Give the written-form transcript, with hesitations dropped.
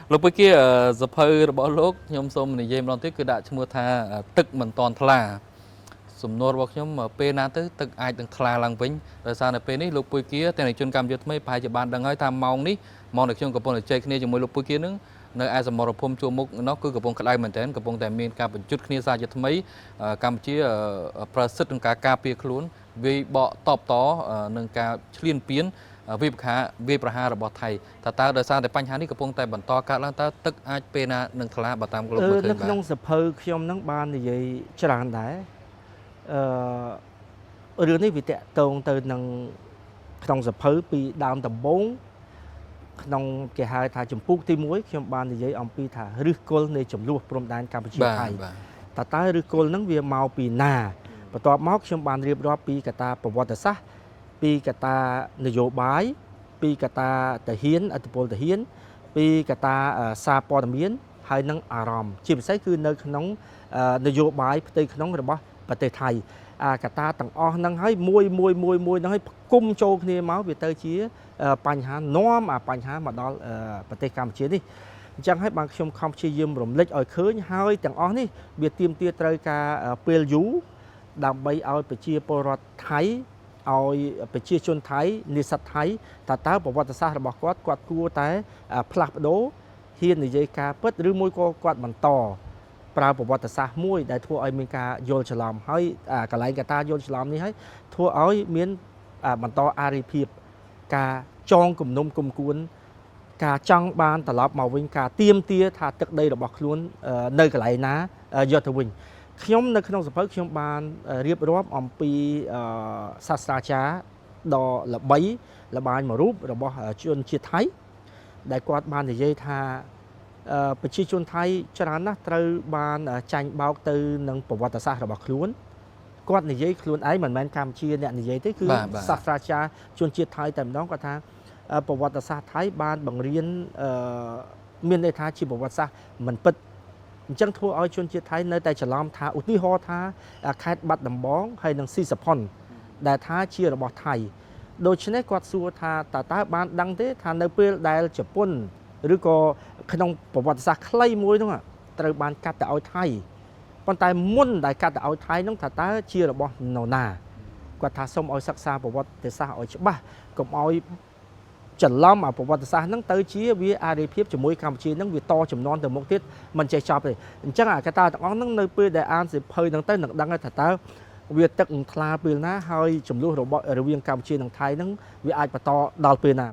lúc bữa kia dập hơi bỏ lốp nhóm xôm này dêm đón tiếp cứ đã mua tha tức mình toàn thla sum nốt bọc nhóm mà pe na tới tức ai từng thla lăng vĩnh rồi sao này pe ní lúc bữa kia tên này chuyên cam giật mấy bài chụp bàn đang nói tham mong ní mong được trong cặp bông này chơi kia trong mỗi lúc bữa kia nữa nơi ai sầm mò phom chua mục nó cứ cặp bông cái đây mình thấy cặp bông tại miền cam một chút kia ra giật mấy cam chia prasit trong cả cà phê luôn vì bọ tọp tó nâng cả liên biến vì khá vì praha là bọ thầy ta ta đời sau để bánh há ní cặp bông tại bản to cả lăng ta tức ai pe na nâng thla bà tam lúc bữa nó không sập hơi khi ông nắng ban thì vậy cho rằng đấy ở đường này vì tệ tông từ nâng trong sập hơi bị đào tầm 4 trong cái hai thà chấm puk tí muối khi ông ban thì vậy ông pi thà rước côn này chấm luộc prom đan Campuchia Thái ta ta rước côn nắng vì màu pi nà và tọa móc khi ông ban riêng đó pi cả ta bảo vật sát pi cả ta nề dỗ bái pi cả ta tờ hiến ở tờ hiến pi cả ta sa po tầm miến hai nâng aram chỉ phải thấy cứ nơi nóng nề dỗ bái tây nóng rồi bao và tây Thái cả ta tầng o nâng hay môi nâng hay cung châu kia máu về tây chia bánh há nó mà bánh há mà đó tây Campuchia đi chẳng hay bằng không chia dùm rộng lịch ở khơi hai tầng o đi việc tiêm tia trời cả pel dú đam bay aoไปchia porat Thái ao ไปchia chôn Thái និស្សិត Thái តើប្រវត្តិសាស្ត្ររបស់គាត់គួរតែផ្លាស់ប្ដូរហ៊ាននិយាយការពិតឬមួយក៏គាត់បន្តប្រើប្រវត្តិសាស្ត្រមួយដែលធ្វើឲ្យមានការយល់ច្រឡំហើយកន្លែងកត្តាយល់ច្រឡំនេះហើយធ្វើឲ្យមានបន្តអារីភាពការចងគំនុំគុំគួនការចង់បានត្រឡប់មកវិញការទៀមទាថាទឹកដីរបស់ខ្លួននៅកន្លែងណាយកទៅវិញខ្ញុំនៅក្នុងសភៅខ្ញុំបានរៀបរាប់អំពីសាស្ត្រាចារ្យដ៏ល្បីល្បាញមួយរូបរបស់ជនជាតិថៃដែលគាត់បាននិយាយថាប្រជាជនថៃច្រើនណាស់ត្រូវបានចាញ់បោកទៅនឹងប្រវត្តិសាស្ត្ររបស់ខ្លួនគាត់និយាយខ្លួនឯងមិនមែនកម្ពុជាអ្នកនិយាយទេគឺសាស្ត្រាចារ្យជនជាតិថៃតែម្ដងគាត់ថាប្រវត្តិសាស្ត្រថៃបានបង្រៀនមានន័យថាជាប្រវត្តិសាស្ត្រមិនពិតអញ្ចឹងធ្វើឲ្យជនជាតិថៃនៅតែច្រឡំថាឧទាហរណ៍ថាខេត្តបាត់ដំបងហើយនិងស៊ីសផុនដែលថាជារបស់ថៃដូច្នេះគាត់សួរថាតើបានដឹងទេថានៅពេលដែលជប៉ុនឬក៏ក្នុងប្រវត្តិសាស្ត្រខ្លីមួយនោះត្រូវបានកាត់ទៅឲ្យថៃប៉ុន្តែមុនដែលកាត់ទៅឲ្យថៃនោះថាតើជារបស់នរណាគាត់ថាសូមឲ្យសិក្សាប្រវត្តិសាស្ត្រឲ្យច្បាស់កុំឲ្យច្រឡំប្រវត្តិសាស្ត្រហ្នឹងទៅជាវាអារីភាពជាមួយកម្ពុជាហ្នឹងវាតចំនួនទៅមុខទៀតមិនចេះចប់ទេអញ្ចឹងកត្តាទាំងអស់ហ្នឹងនៅពេលដែលអានសិភៅហ្នឹងទៅនឹងដឹងថាតើវាទឹកនឹងថ្លាពេលណាហើយចំនួនរបស់រវាងកម្ពុជានិងថៃហ្នឹងវាអាចបន្តដល់ពេលណា